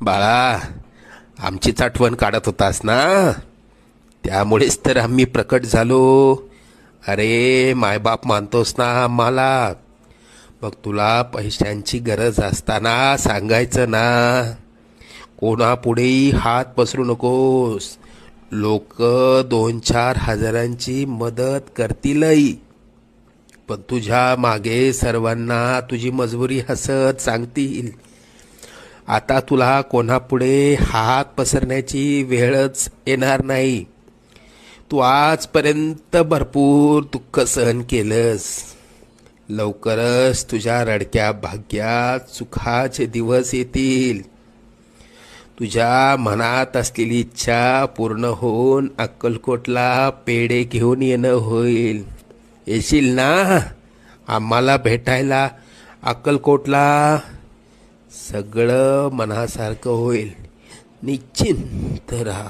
बाळा, आमचीच आठवण काढत होतास ना, त्यामुळेच तर आम्ही प्रकट झालो. अरे मायबाप मानतोस ना आम्हाला, मग तुला पैशांची गरज असताना सांगायचं ना. कोणापुढेही हात पसरू नकोस. लोक 2-4 हजारांची मदत करतीलही, पण तुझ्या मागे सर्वांना तुझी मजबुरी हसत सांगतील. आता तुला कोणापुढे हात पसरण्याची वेळच येणार नाही. तू आजपर्यंत भरपूर दुःख सहन केलंस. लवकरच तुझ्या रडक्या भाग्यात सुखाचे दिवस येतील. तुझ्या मनात असलेली इच्छा पूर्ण होऊन अक्कलकोटला पेढे घेऊन येणं होईल. येशील ना आम्हाला भेटायला अक्कलकोटला? सगळं मनासारखं होईल. निश्चिंत राहा.